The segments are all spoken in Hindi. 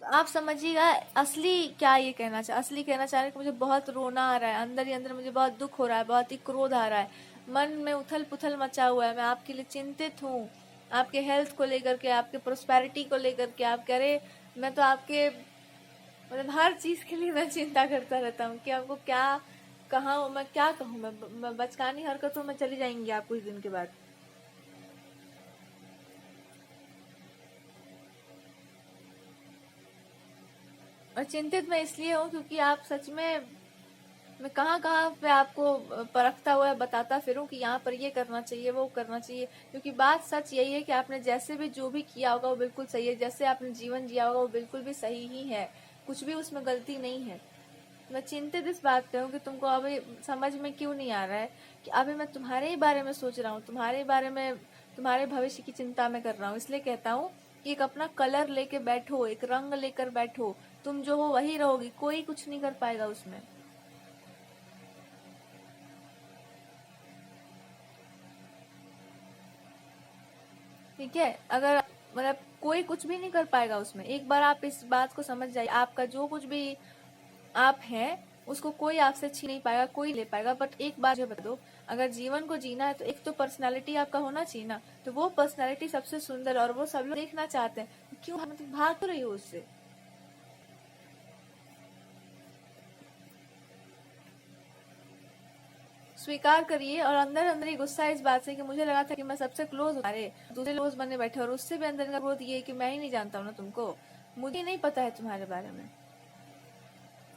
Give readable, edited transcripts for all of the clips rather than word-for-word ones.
आप समझिएगा असली क्या ये कहना चाह असली कहना चाह रहे हैं कि मुझे बहुत रोना आ रहा है, अंदर ही अंदर मुझे बहुत दुख हो रहा है, बहुत ही क्रोध आ रहा है, मन में उथल पुथल मचा हुआ है, मैं आपके लिए चिंतित हूँ, आपके हेल्थ को लेकर के, आपके प्रोस्पेरिटी को लेकर के। आप कह रहे मैं तो आपके मतलब हर चीज के लिए मैं चिंता करता रहता हूँ कि आपको क्या कहाँ मैं क्या कहूँ, मैं बचकानी हरकतों में चली जाएंगी आप कुछ दिन के बाद। और चिंतित मैं इसलिए हूँ क्योंकि आप सच में, मैं कहाँ कहाँ पे आपको परखता हुआ बताता फिरूं कि यहाँ पर ये करना चाहिए वो करना चाहिए, क्योंकि बात सच यही है कि आपने जैसे भी जो भी किया होगा वो बिल्कुल सही है, जैसे आपने जीवन जिया होगा वो बिल्कुल भी सही ही है, कुछ भी उसमें गलती नहीं है। मैं चिंतित इस बात पे हूँ कि तुमको अभी समझ में क्यों नहीं आ रहा है कि अभी मैं तुम्हारे ही बारे में सोच रहा हूँ, तुम्हारे बारे में, तुम्हारे भविष्य की चिंता में कर रहा हूँ। इसलिए कहता हूँ कि एक अपना कलर लेके बैठो, एक रंग लेकर बैठो, तुम जो हो वही रहोगी, कोई कुछ नहीं कर पाएगा उसमें। ठीक है, अगर मतलब कोई कुछ भी नहीं कर पाएगा उसमें, एक बार आप इस बात को समझ जाइए, आपका जो कुछ भी आप हैं उसको कोई आपसे छीन नहीं पाएगा, कोई ले पाएगा। बट एक बात जो बता दो, अगर जीवन को जीना है तो एक तो पर्सनालिटी आपका होना चाहिए ना, तो वो पर्सनालिटी सबसे सुंदर और वो सब लोग देखना चाहते हैं, तो क्यों मतलब भाग क्यों रही हो उससे। स्वीकार करिए, और अंदर अंदर ही गुस्सा है इस बात से कि मुझे लगा था कि मैं सबसे क्लोज हूँ, अरे दूसरे क्लोज बने बैठे, और उससे भी अंदर का क्रोध ये है कि मैं ही नहीं जानता हूँ ना तुमको, मुझे नहीं पता है तुम्हारे बारे में।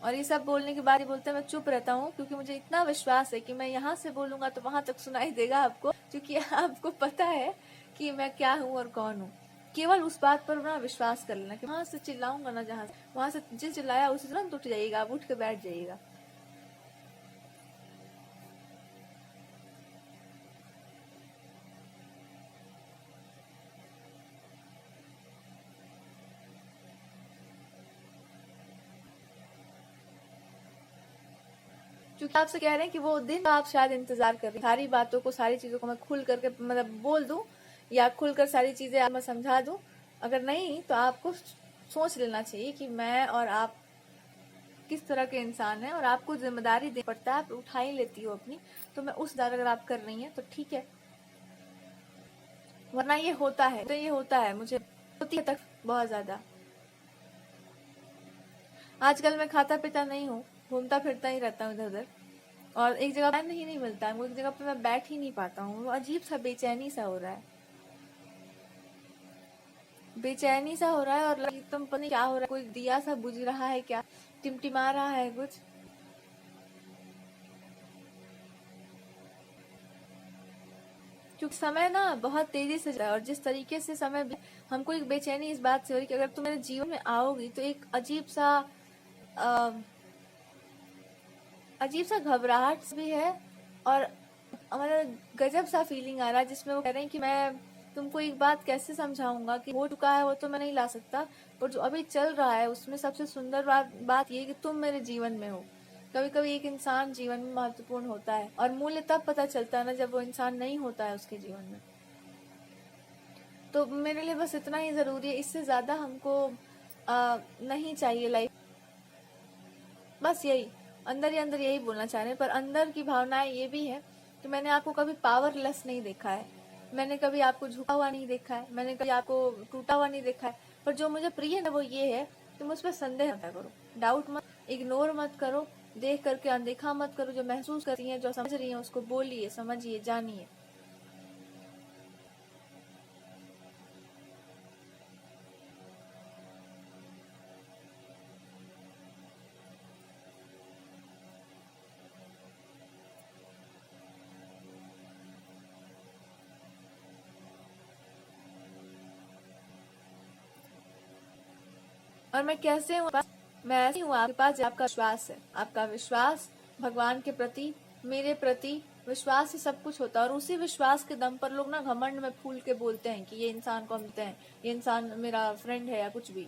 और ये सब बोलने के बाद ही बोलते हैं मैं चुप रहता हूँ क्योंकि मुझे इतना विश्वास है कि मैं यहाँ से बोलूंगा तो वहां तक सुनाई देगा आपको, क्योंकि आपको पता है कि मैं क्या हूँ और कौन हूँ। केवल उस बात पर ना विश्वास कर लेना कि वहां से चिल्लाऊंगा ना, जहां से वहां से जिस चिल्लाया उसी तुरंत उठ जाइएगा, आप उठ के बैठ जाइएगा। क्योंकि आपसे कह रहे हैं कि वो दिन आप शायद इंतजार कर रहे हैं, सारी बातों को, सारी चीजों को मैं खुल करके मतलब बोल दूं, या खुलकर सारी चीजें मैं समझा दूं। अगर नहीं तो आपको सोच लेना चाहिए कि मैं और आप किस तरह के इंसान हैं, और आपको जिम्मेदारी दे पड़ता है, आप उठा ही लेती हो अपनी। तो मैं उस दर अगर आप कर रही हैं तो ठीक है, वरना ये होता है, तो ये होता है, मुझे होती है तक बहुत ज्यादा। आजकल मैं खाता पीता नहीं हूँ, घूमता फिरता ही रहता हूँ इधर उधर, और एक जगह टाइम ही नहीं मिलता है, वो एक जगह पे मैं बैठ ही नहीं पाता हूँ, वो अजीब सा बेचैनी सा हो रहा है, बेचैनी सा हो रहा है, और एकदम पता नहीं क्या हो रहा है, कोई दिया सा बुझ रहा है क्या, टिमटिमा रहा है कुछ। क्योंकि समय ना बहुत तेजी से जा रहा है, और जिस तरीके से समय हमको एक बेचैनी इस बात से हो रही कि अगर तुम मेरे जीवन में आओगी तो एक अ, अजीब सा घबराहट भी है, और हमारा गजब सा फीलिंग आ रहा है जिसमें वो कह रहे हैं कि मैं तुमको एक बात कैसे समझाऊंगा कि हो चुका है वो तो मैं नहीं ला सकता, पर जो अभी चल रहा है उसमें सबसे सुंदर बात ये है कि तुम मेरे जीवन में हो। कभी कभी एक इंसान जीवन में महत्वपूर्ण होता है, और मूल्य तब पता चलता है ना जब वो इंसान नहीं होता है उसके जीवन में। तो मेरे लिए बस इतना ही जरूरी है, इससे ज्यादा हमको नहीं चाहिए लाइफ। बस यही, अंदर ही अंदर यही बोलना चाह रहे हैं, पर अंदर की भावनाएं ये भी है कि मैंने आपको कभी पावरलेस नहीं देखा है, मैंने कभी आपको झुका हुआ नहीं देखा है, मैंने कभी आपको टूटा हुआ नहीं देखा है। पर जो मुझे प्रिय है वो ये है कि मुझ पर संदेह मत करो, डाउट मत, इग्नोर मत करो, देख करके अनदेखा मत करो, जो महसूस कर रही है, जो समझ रही है उसको बोलिए, समझिए, जानिए। और मैं कैसे हूँ, मैं ऐसी हूँ आपके पास, आपका विश्वास है, आपका विश्वास भगवान के प्रति, मेरे प्रति, विश्वास ही सब कुछ होता है। और उसी विश्वास के दम पर लोग ना घमंड में फूल के बोलते हैं कि ये इंसान को हम मिलते हैं, ये इंसान मेरा फ्रेंड है, या कुछ भी।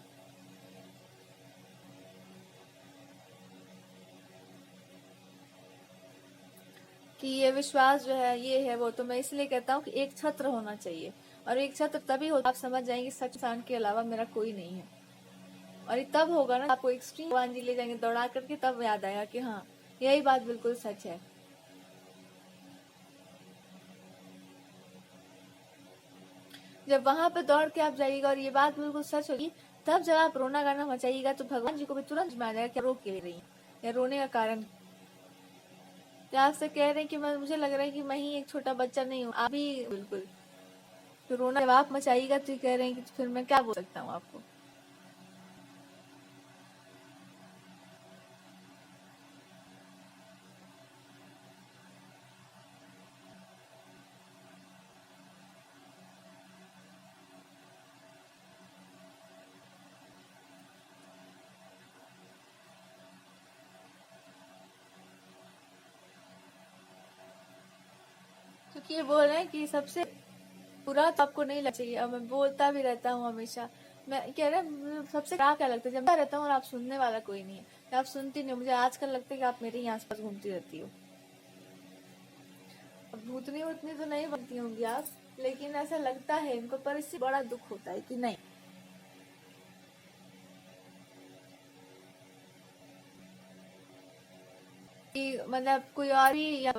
कि ये विश्वास जो है ये है वो, तो मैं इसलिए कहता हूँ कि एक छत्र होना चाहिए, और एक छत्र तभी होता आप समझ जाएंगे सच इंसान के अलावा मेरा कोई नहीं है। और ये तब होगा ना, आपको एक्सट्रीम भगवान जी ले जाएंगे दौड़ा करके, तब याद आएगा कि हाँ यही बात बिल्कुल सच है। जब वहां पे दौड़ के आप जाइएगा और ये बात बिल्कुल सच होगी, तब जब आप रोना गाना मचाइएगा तो भगवान जी को भी तुरंत में आ जाएगा कि रो के रही या रोने का कारण क्या। आपसे कह रहे हैं कि मुझे लग रहा है कि मैं ही एक छोटा बच्चा नहीं हूँ, आप भी बिल्कुल। तो रोना जब आप मचाइएगा तो कह रहे हैं कि फिर मैं क्या बोल सकता हूँ आपको। क्योंकि ये बोल रहे हैं कि सबसे बुरा तो आपको नहीं लगना चाहिए, और मैं बोलता भी रहता हूँ हमेशा। मैं कह रहे सबसे क्या लगता है जब मैं रहता हूँ और आप सुनने वाला कोई नहीं है, आप सुनती नहीं हो। मुझे आजकल लगता है कि आप मेरे ही आसपास घूमती रहती हो। भूतनी उतनी तो नहीं बनती होंगी आप, लेकिन ऐसा लगता है इनको, पर इससे बड़ा दुख होता है कि नहीं। कि मतलब कोई और भी, या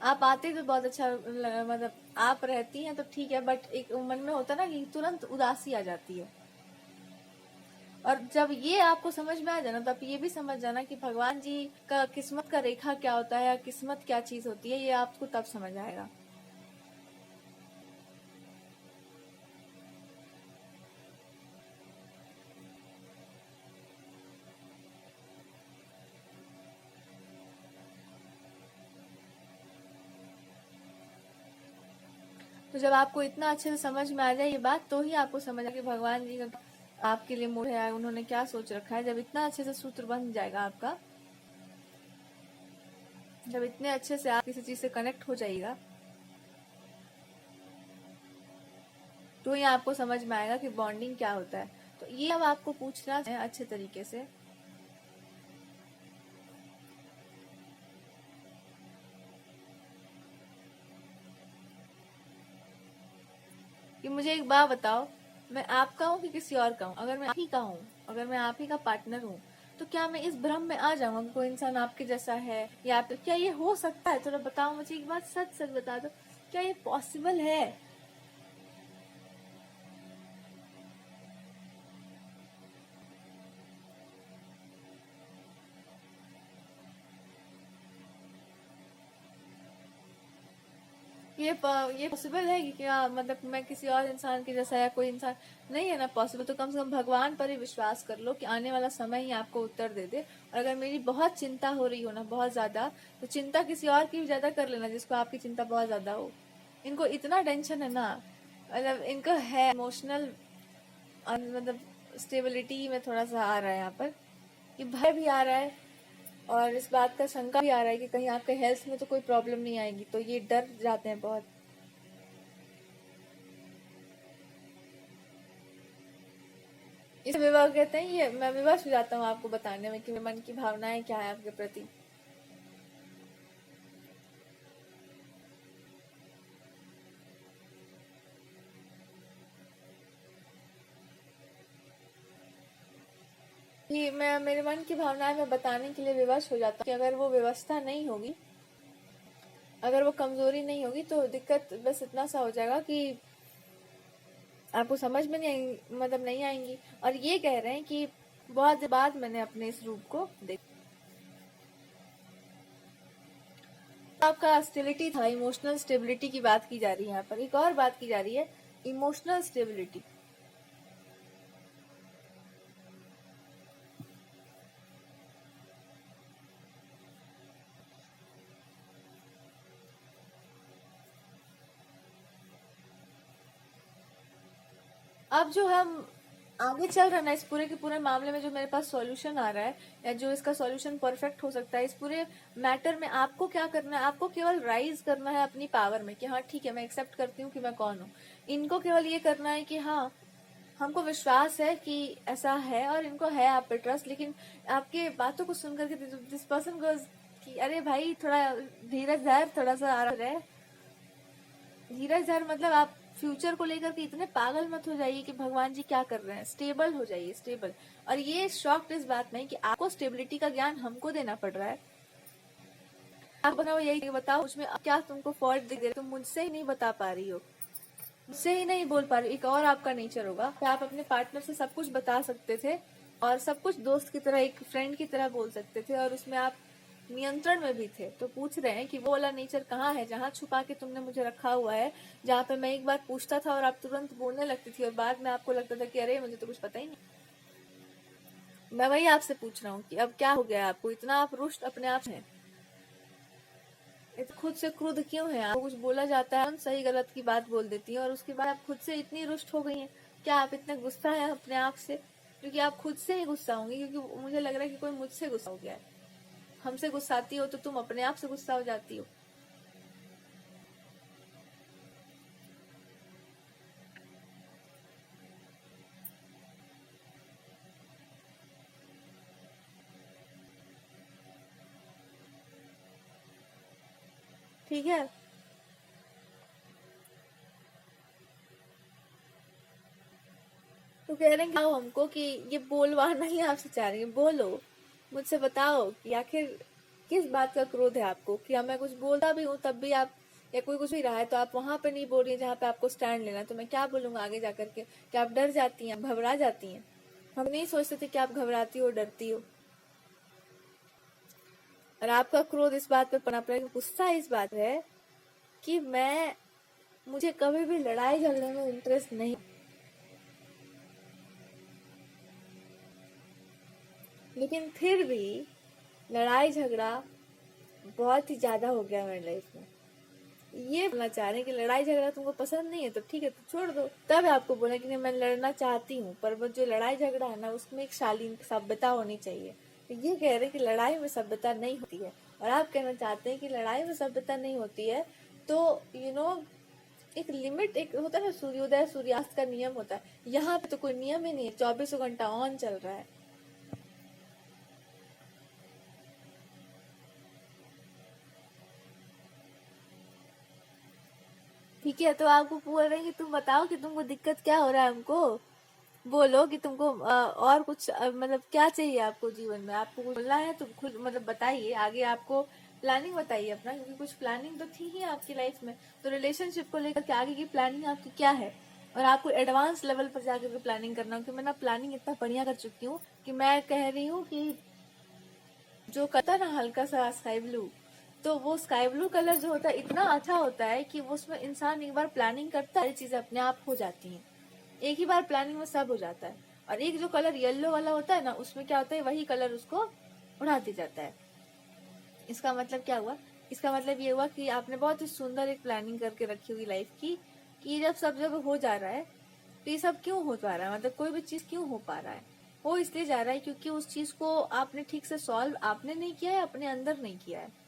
आप आते तो बहुत अच्छा मतलब आप रहती हैं तो ठीक है, बट एक मन में होता ना कि तुरंत उदासी आ जाती है। और जब ये आपको समझ में आ जाना, तो आप ये भी समझ जाना कि भगवान जी का किस्मत का रेखा क्या होता है या किस्मत क्या चीज होती है, ये आपको तब समझ आएगा। तो जब आपको इतना अच्छे से समझ में आ जाए ये बात, तो ही आपको समझ आएगा कि भगवान जी का आपके लिए मूड है, उन्होंने क्या सोच रखा है। जब इतना अच्छे से सूत्र बन जाएगा आपका, जब इतने अच्छे से आप किसी चीज से कनेक्ट हो जाइएगा, तो ही आपको समझ में आएगा कि बॉन्डिंग क्या होता है। तो ये अब आपको पूछना है अच्छे तरीके से कि मुझे एक बात बताओ, मैं आपका हूँ कि किसी और का हूँ। अगर मैं आप ही का हूँ, अगर मैं आप ही का पार्टनर हूँ, तो क्या मैं इस भ्रम में आ जाऊंगा कि कोई इंसान आपके जैसा है, या तो क्या ये हो सकता है? थोड़ा बताओ मुझे एक बात, सच सच बता दो, क्या ये पॉसिबल है? ये पॉसिबल है कि क्या मतलब मैं किसी और इंसान के जैसा, या कोई इंसान नहीं है ना पॉसिबल, तो कम से कम भगवान पर ही विश्वास कर लो कि आने वाला समय ही आपको उत्तर दे दे। और अगर मेरी बहुत चिंता हो रही हो ना, बहुत ज्यादा, तो चिंता किसी और की भी ज्यादा कर लेना जिसको आपकी चिंता बहुत ज्यादा हो। इनको इतना टेंशन है ना, मतलब इनको है इमोशनल मतलब स्टेबिलिटी में थोड़ा सा आ रहा है यहाँ पर, कि भय भी आ रहा है और इस बात का शंका भी आ रहा है कि कहीं आपके हेल्थ में तो कोई प्रॉब्लम नहीं आएगी, तो ये डर जाते हैं बहुत। इसे विवाह कहते हैं। ये मैं विवश हो जाता हूँ आपको बताने में कि मेरे मन की भावनाएं क्या है आपके प्रति। कि मैं मेरे मन की भावनाएं मैं बताने के लिए विवश हो जाता हूँ कि अगर वो व्यवस्था नहीं होगी, अगर वो कमजोरी नहीं होगी, तो दिक्कत बस इतना सा हो जाएगा कि आपको समझ में नहीं आएंगी, मतलब नहीं आएंगी। और ये कह रहे हैं कि बहुत देर बाद मैंने अपने इस रूप को देखा। आपका स्टेबिलिटी था, इमोशनल स्टेबिलिटी की बात की जा रही है यहाँ पर। एक और बात की जा रही है, इमोशनल स्टेबिलिटी। अब जो हम आगे चल रहा है ना इस पूरे के पूरे मामले में, जो मेरे पास सॉल्यूशन आ रहा है, या जो इसका सॉल्यूशन परफेक्ट हो सकता है इस पूरे मैटर में, आपको क्या करना है? आपको केवल राइज करना है अपनी पावर में कि हाँ ठीक है, मैं एक्सेप्ट करती हूँ कि मैं कौन हूँ। इनको केवल ये करना है कि हाँ हमको विश्वास है कि ऐसा है, और इनको है आप पे ट्रस्ट। लेकिन आपके बातों को सुन करके दिस पर्सन गोज कि अरे भाई थोड़ा धीरज धर, थोड़ा सा आराम रहे, धीरज धर, मतलब आप फ्यूचर को लेकर के इतने पागल मत हो जाइए कि भगवान जी क्या कर रहे हैं। स्टेबल हो जाइए, स्टेबल। और ये शॉक्ड इस बात में कि आपको स्टेबिलिटी का ज्ञान हमको देना पड़ रहा है। आप बताओ, यही बताओ उसमें क्या तुमको फॉल्ट दिख रहा है, तुम मुझसे ही नहीं बता पा रही हो, मुझसे ही नहीं बोल पा रही। एक और आपका नेचर होगा कि आप अपने पार्टनर से सब कुछ बता सकते थे और सब कुछ दोस्त की तरह, एक फ्रेंड की तरह बोल सकते थे, और उसमें आप नियंत्रण में भी थे। तो पूछ रहे हैं कि वो वाला नेचर कहाँ है जहाँ छुपा के तुमने मुझे रखा हुआ है, जहाँ पे मैं एक बार पूछता था और आप तुरंत बोलने लगती थी और बाद में आपको लगता था कि अरे मुझे तो कुछ पता ही नहीं। मैं वही आपसे पूछ रहा हूँ कि अब क्या हो गया आपको, इतना आप रुष्ट अपने आप हैं, खुद से क्रुद्ध क्यों है? आपको कुछ बोला जाता है, सही गलत की बात बोल देती हैं और उसके बाद आप खुद से इतनी रुष्ट हो गई हैं। क्या आप इतने गुस्सा है अपने आप से? क्योंकि आप खुद से ही गुस्सा होंगी, क्योंकि मुझे लग रहा है कि कोई मुझसे गुस्सा हो गया है। हमसे गुस्साती हो तो तुम अपने आप से गुस्सा हो जाती हो। ठीक है, तो कह रहे हैं हमको कि ये बोलवाना ही आपसे चाह रही है। बोलो, मुझसे बताओ कि आखिर किस बात का क्रोध है आपको, कि मैं कुछ बोलता भी हूँ तब भी आप, या कोई कुछ भी रहा है तो आप वहां पे नहीं बोल रही है जहाँ पे आपको स्टैंड लेना है, तो मैं क्या बोलूंगा आगे जाकर के? कि आप डर जाती हैं, घबरा जाती हैं। हम नहीं सोचते थे कि आप घबराती हो, डरती हो। और आपका क्रोध इस बात पे पनप रहा है, गुस्सा इस बात है कि मुझे कभी भी लड़ाई झगड़े में इंटरेस्ट नहीं, लेकिन फिर भी लड़ाई झगड़ा बहुत ही ज्यादा हो गया मेरी लाइफ में। ये बोलना चाह रहे हैं कि लड़ाई झगड़ा तुमको पसंद नहीं है तो ठीक है, तो छोड़ दो। तब आपको बोला कि नहीं, मैं लड़ना चाहती हूँ, पर वो जो लड़ाई झगड़ा है ना, उसमें एक शालीन सभ्यता होनी चाहिए। तो ये कह रहे हैं कि लड़ाई में सभ्यता नहीं होती है, और आप कहना चाहते हैं कि लड़ाई में सभ्यता नहीं होती है। तो एक लिमिट, एक होता है ना, सूर्योदय सूर्यास्त का नियम होता है। यहाँ पे तो कोई नियम ही नहीं है, 24 घंटा ऑन चल रहा है। ठीक है, तो आपको बोल रहे हैं कि तुम बताओ कि तुमको दिक्कत क्या हो रहा है, हमको बोलो कि तुमको और कुछ मतलब क्या चाहिए आपको जीवन में। आपको कुछ बोलना है तो खुद मतलब बताइए, आगे आपको प्लानिंग बताइए अपना, क्योंकि कुछ प्लानिंग तो थी ही आपकी लाइफ में। तो रिलेशनशिप को लेकर के आगे की प्लानिंग आपकी क्या है? और आपको एडवांस लेवल पर जाकर के प्लानिंग करना हो कि मैं ना प्लानिंग इतना बढ़िया कर चुकी हूँ कि मैं कह रही हूँ कि जो करता ना हल्का सा स्काई ब्लू, तो वो स्काई ब्लू कलर जो होता है इतना अच्छा होता है कि वो उसमें इंसान एक बार प्लानिंग करता है, चीजें अपने आप हो जाती हैं। एक ही बार प्लानिंग में सब हो जाता है। और एक जो कलर येलो वाला होता है ना, उसमें क्या होता है, वही कलर उसको उड़ा दिया जाता है। इसका मतलब क्या हुआ? इसका मतलब ये हुआ कि आपने बहुत ही सुंदर एक प्लानिंग करके रखी हुई लाइफ की, कि जब सब जगह हो जा रहा है तो ये सब क्यों हो पा रहा है, मतलब कोई भी चीज क्यों हो पा रहा है? वो इसलिए जा रहा है क्योंकि उस चीज को आपने ठीक से सॉल्व आपने नहीं किया है, अपने अंदर नहीं किया है।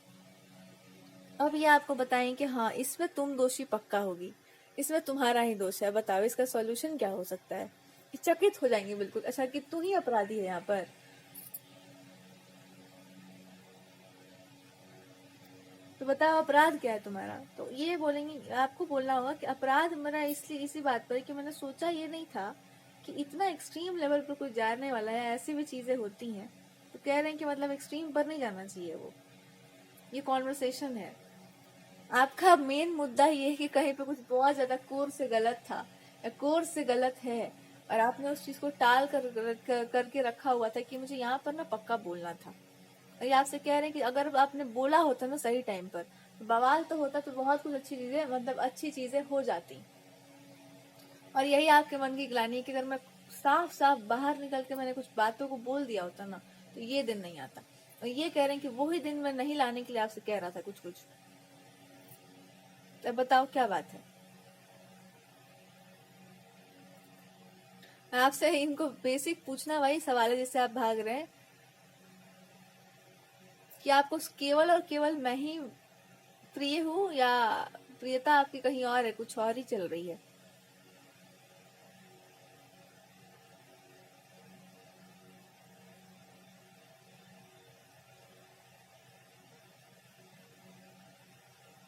अब ये आपको बताएं कि हाँ, इसमें तुम दोषी पक्का होगी, इसमें तुम्हारा ही दोष है, बताओ इसका सॉल्यूशन क्या हो सकता है? चकित हो जाएंगे बिल्कुल, अच्छा कि तू ही अपराधी है यहाँ पर। तो बताओ अपराध क्या है तुम्हारा? तो ये बोलेंगे, आपको बोलना होगा कि अपराध मेरा इसलिए इसी बात पर है कि मैंने सोचा ये नहीं था कि इतना एक्सट्रीम लेवल पर कोई जाने वाला है, ऐसी भी चीजें होती हैं। तो कह रहे हैं कि मतलब एक्सट्रीम पर नहीं जाना चाहिए वो, ये कॉन्वर्सेशन है। आपका मेन मुद्दा ये है कि कहीं पे कुछ बहुत ज्यादा कोर से गलत था या कोर से गलत है, और आपने उस चीज को टाल करके रखा हुआ था कि मुझे यहाँ पर ना पक्का बोलना था। और ये आपसे कह रहे हैं कि अगर आपने बोला होता ना सही टाइम पर, तो बवाल तो होता, तो बहुत कुछ अच्छी चीजें, मतलब अच्छी चीजें हो जाती। और यही आपके मन की ग्लानि है कि अगर मैं साफ साफ बाहर निकल के मैंने कुछ बातों को बोल दिया होता ना, तो ये दिन नहीं आता। और ये कह रहे हैं कि वही दिन मैं नहीं लाने के लिए आपसे कह रहा था कुछ कुछ। तो बताओ क्या बात है? आपसे इनको बेसिक पूछना वही सवाल है जिससे आप भाग रहे हैं, कि आपको केवल और केवल मैं ही प्रिय हूँ, या प्रियता आपकी कहीं और है, कुछ और ही चल रही है?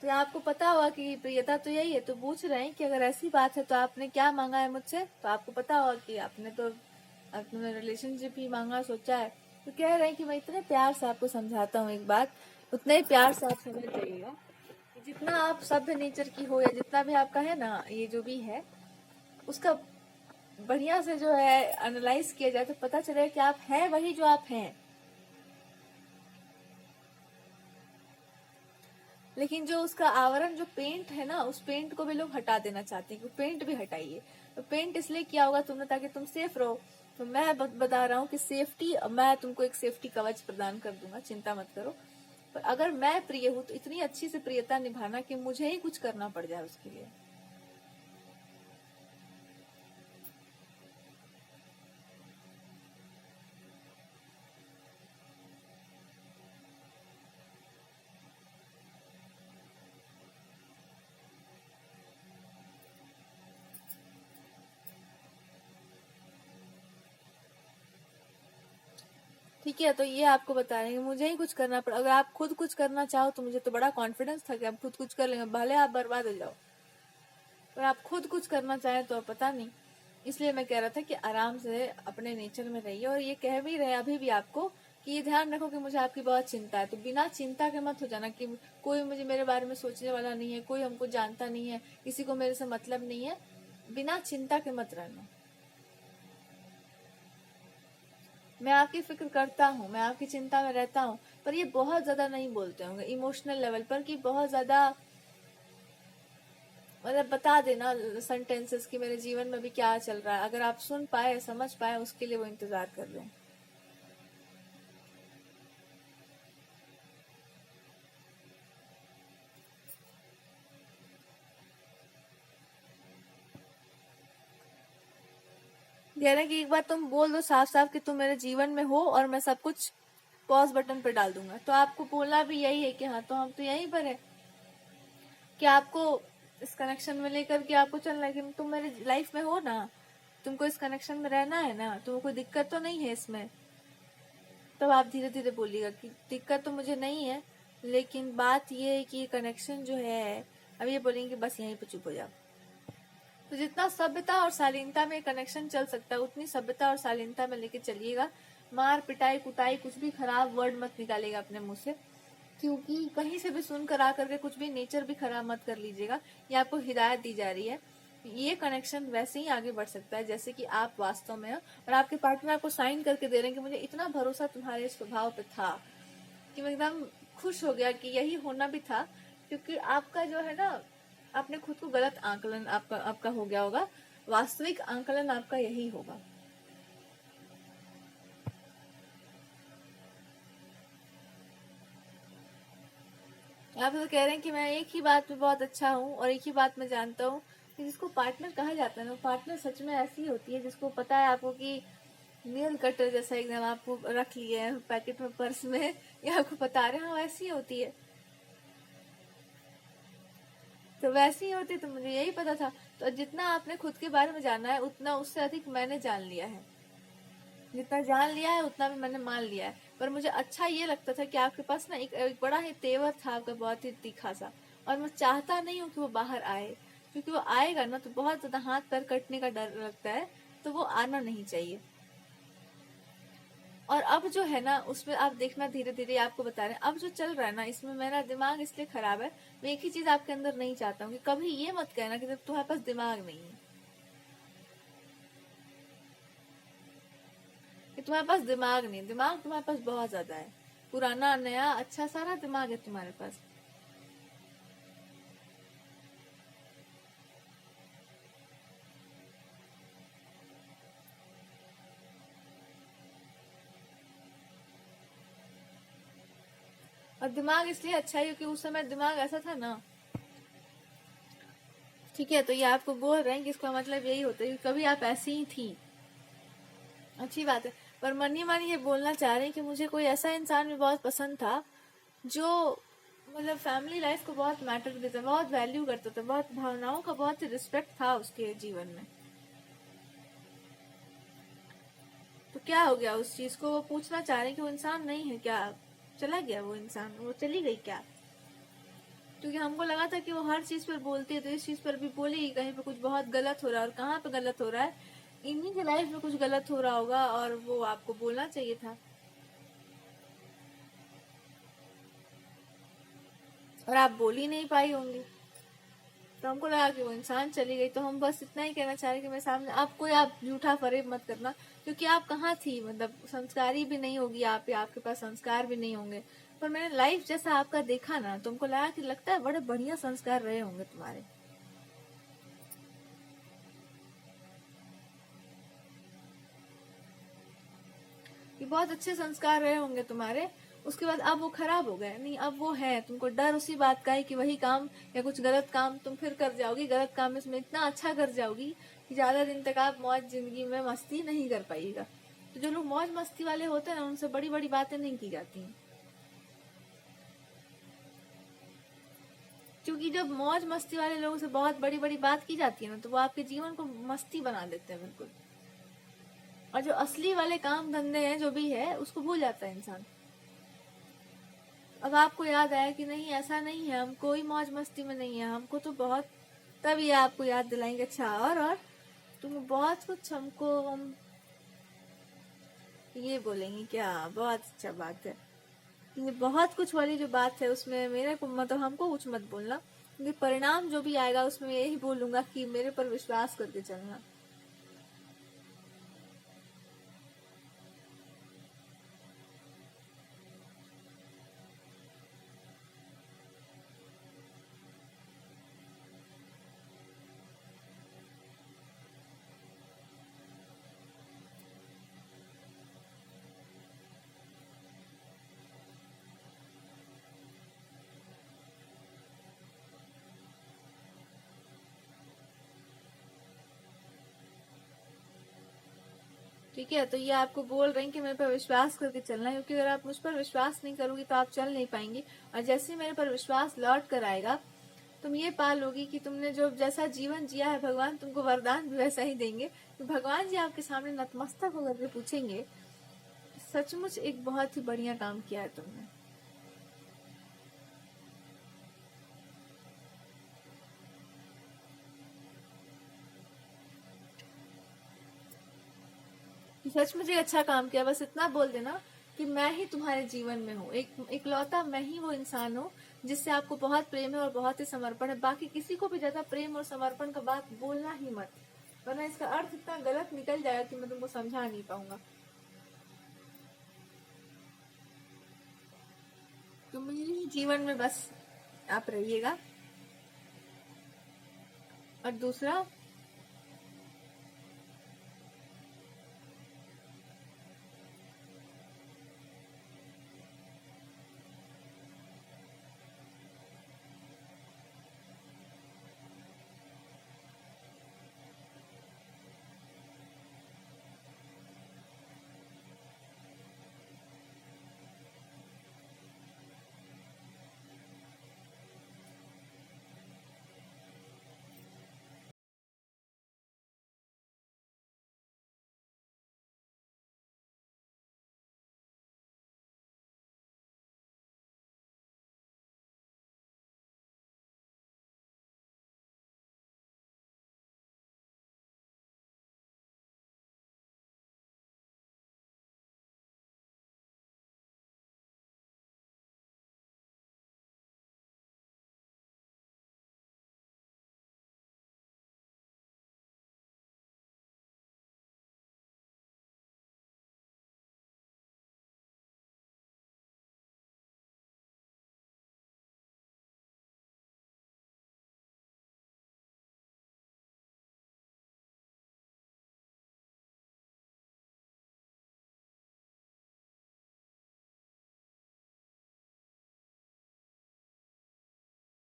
तो तो आपको पता होगा कि प्रियता तो यही है, तो पूछ रहे हैं कि अगर ऐसी बात है तो आपने क्या मांगा है मुझसे, तो आपको पता होगा कि आपने तो अपने रिलेशनशिप ही मांगा, सोचा है। तो कह रहे हैं कि मैं इतने प्यार से आपको समझाता हूँ एक बात, उतने ही प्यार से आप समझ जाइएगा कि जितना आप सभ्य नेचर की हो या जितना भी आपका है ना, ये जो भी है उसका बढ़िया से जो है एनालाइज किया जाए तो पता चले कि आप हैं वही जो आप हैं। लेकिन जो उसका आवरण, जो पेंट है ना, उस पेंट को भी लोग हटा देना चाहते हैं कि पेंट भी हटाइए। तो पेंट इसलिए किया होगा तुमने ताकि तुम सेफ रहो। तो मैं बता रहा हूँ कि सेफ्टी, मैं तुमको एक सेफ्टी कवच प्रदान कर दूंगा, चिंता मत करो। पर अगर मैं प्रिय हूँ तो इतनी अच्छी से प्रियता निभाना कि मुझे ही कुछ करना पड़ जाए उसके लिए। ठीक है, तो ये आपको बता रहे हैं मुझे ही कुछ करना पड़ा। अगर आप खुद कुछ करना चाहो तो मुझे तो बड़ा कॉन्फिडेंस था कि आप खुद कुछ कर लेंगे, भले आप बर्बाद हो जाओ, पर आप खुद कुछ करना चाहें तो पता नहीं। इसलिए मैं कह रहा था कि आराम से अपने नेचर में रहिए। और ये कह भी रहे अभी भी आपको कि ये ध्यान रखो कि मुझे आपकी बहुत चिंता है। तो बिना चिंता के मत हो जाना कि कोई मुझे मेरे बारे में सोचने वाला नहीं है, कोई हमको जानता नहीं है, किसी को मेरे से मतलब नहीं है। बिना चिंता के मत रहना। मैं आपकी फिक्र करता हूँ, मैं आपकी चिंता में रहता हूँ, पर ये बहुत ज्यादा नहीं बोलते होंगे इमोशनल लेवल पर कि बहुत ज्यादा मतलब बता देना सेंटेंसेस कि मेरे जीवन में भी क्या चल रहा है। अगर आप सुन पाए, समझ पाए, उसके लिए वो इंतजार कर रहे हैं। कह रहे हैं कि एक बार तुम बोल दो साफ साफ कि तुम मेरे जीवन में हो और मैं सब कुछ पॉज बटन पे डाल दूंगा। तो आपको बोलना भी यही है कि हाँ, तो हम तो यहीं पर है, कि आपको इस कनेक्शन में लेकर के आपको चलना है कि तुम मेरे लाइफ में हो ना, तुमको इस कनेक्शन में रहना है ना, तुमको कोई दिक्कत तो नहीं है इसमें। तब आप धीरे धीरे बोलिएगा कि दिक्कत तो मुझे नहीं है, लेकिन बात ये है कि कनेक्शन जो है, अब ये बोलेंगे कि बस यहीं पे चुप हो जाओ। तो जितना सभ्यता और शालीनता में कनेक्शन चल सकता है उतनी सभ्यता और शालीनता में लेके चलिएगा। मार पिटाई कुटाई कुछ भी खराब वर्ड मत निकालेगा अपने मुंह से, क्योंकि कहीं से भी सुनकर आकर के कुछ भी नेचर भी खराब मत कर लीजिएगा। ये आपको हिदायत दी जा रही है। ये कनेक्शन वैसे ही आगे बढ़ सकता है जैसे कि आप वास्तव में हो और आपके पार्टनर आपको साइन करके दे रहे हैं कि मुझे इतना भरोसा तुम्हारे स्वभाव पे था कि मैं एकदम खुश हो गया कि यही होना भी था। क्योंकि आपका जो है ना, आपने खुद को गलत आकलन आपका हो गया होगा, वास्तविक आकलन आपका यही होगा। आप तो कह रहे हैं कि मैं एक ही बात में बहुत अच्छा हूँ और एक ही बात में जानता हूँ कि जिसको पार्टनर कहा जाता है ना, पार्टनर सच में ऐसी होती है जिसको पता है आपको कि नेल कटर जैसा एकदम आपको रख लिए है पैकेट में, पर्स में, या आपको बता रहे हैं हाँ वैसी होती है। तो वैसी ही होती, तो मुझे यही पता था। तो जितना आपने खुद के बारे में जाना है उतना उससे अधिक मैंने जान लिया है। जितना जान लिया है उतना भी मैंने मान लिया है। पर मुझे अच्छा ये लगता था कि आपके पास ना एक बड़ा ही तेवर था आपका, बहुत ही तीखा सा। और मैं चाहता नहीं हूँ कि वो बाहर आए, क्योंकि वो आएगा ना तो बहुत ज्यादा हाथ पैर कटने का डर लगता है, तो वो आना नहीं चाहिए। और अब जो है ना उसमें आप देखना, धीरे धीरे आपको बता रहे हैं अब जो चल रहा है ना इसमें मेरा दिमाग इसलिए खराब है। मैं एक ही चीज आपके अंदर नहीं चाहता हूँ कि कभी ये मत कहना कि तुम्हारे पास दिमाग नहीं है, कि तुम्हारे पास दिमाग नहीं। दिमाग तुम्हारे पास बहुत ज्यादा है, पुराना नया अच्छा सारा दिमाग है तुम्हारे पास। और दिमाग इसलिए अच्छा है क्योंकि उस समय दिमाग ऐसा था ना। ठीक है, तो ये आपको बोल रहे हैं कि इसका मतलब यही होता है कि कभी आप ऐसी ही थी। अच्छी बात है, पर मन ही मन ये बोलना चाह रहे हैं कि मुझे कोई ऐसा इंसान भी बहुत पसंद था जो मतलब फैमिली लाइफ को बहुत मैटर देता, बहुत वैल्यू करता था, बहुत भावनाओं का बहुत रिस्पेक्ट था उसके जीवन में। तो क्या हो गया उस चीज को, वो पूछना चाह रहे हैं कि वो इंसान नहीं है क्या, चला गया वो इंसान, वो चली गई क्या। क्योंकि हमको लगा था कि वो हर चीज पर बोलती है तो इस चीज पर भी बोलेगी, कहीं पे कुछ बहुत गलत हो रहा है, और कहाँ पे गलत हो रहा है, इन्हीं के लाइफ में कुछ गलत हो रहा होगा और वो आपको बोलना चाहिए था, और आप बोल ही नहीं पाई होंगी। तो हमको लगा कि वो इंसान चली गई, तो हम बस इतना ही कहना चाह रहे कि मेरे सामने आप झूठा फरेब मत करना, क्योंकि आप कहाँ थी, मतलब संस्कारी भी नहीं होगी आप, या आपके पास संस्कार भी नहीं होंगे। पर मैंने लाइफ जैसा आपका देखा ना, तुमको लगा कि लगता है बड़े बढ़िया संस्कार रहे होंगे तुम्हारे। ये बहुत अच्छे संस्कार रहे होंगे तुम्हारे। उसके बाद अब वो खराब हो गए, नहीं अब वो है, तुमको डर उसी बात का है कि वही काम या कुछ गलत काम तुम फिर कर जाओगी, गलत काम में इसमें इतना अच्छा कर जाओगी कि ज्यादा दिन तक आप मौज जिंदगी में मस्ती नहीं कर पाइएगा। तो जो लोग मौज मस्ती वाले होते हैं ना, उनसे बड़ी बड़ी बातें नहीं की जाती हैं, क्योंकि जब मौज मस्ती वाले लोगों से बहुत बड़ी बड़ी बात की जाती है ना, तो वो आपके जीवन को मस्ती बना देते हैं बिल्कुल, और जो असली वाले काम धंधे हैं जो भी है उसको भूल जाता है इंसान। अब आपको याद आया कि नहीं ऐसा नहीं है, हम कोई मौज मस्ती में नहीं है, हमको तो बहुत, तब ये आपको याद दिलाएंगे अच्छा और तुम बहुत कुछ हमको, हम ये बोलेंगे क्या, बहुत अच्छा बात है, ये बहुत कुछ वाली जो बात है उसमें मेरे को मतलब हमको कुछ मत बोलना, क्योंकि परिणाम जो भी आएगा उसमें यही बोलूंगा कि मेरे पर विश्वास करके चलना। ठीक है, तो ये आपको बोल रहे हैं कि मेरे पर विश्वास करके चलना है, क्योंकि अगर आप मुझ पर विश्वास नहीं करोगी तो आप चल नहीं पाएंगी, और जैसे ही मेरे पर विश्वास लौट कर आएगा, तुम ये पा लोगी कि तुमने जो जैसा जीवन जिया है भगवान तुमको वरदान भी वैसा ही देंगे। तो भगवान जी आपके सामने नतमस्तक होकर के पूछेंगे, सचमुच एक बहुत ही बढ़िया काम किया है तुमने। कि सचमुच एक अच्छा काम किया, बस इतना बोल देना कि मैं ही तुम्हारे जीवन में हूँ, एक इकलौता मैं ही वो इंसान हूँ जिससे आपको बहुत प्रेम है और बहुत ही समर्पण है, बाकी किसी को भी ज्यादा प्रेम और समर्पण का बात बोलना ही मत, वरना इसका अर्थ इतना गलत निकल जाएगा कि मैं तुमको समझा नहीं पाऊंगा। तो मेरे जीवन में बस आप रहिएगा। और दूसरा,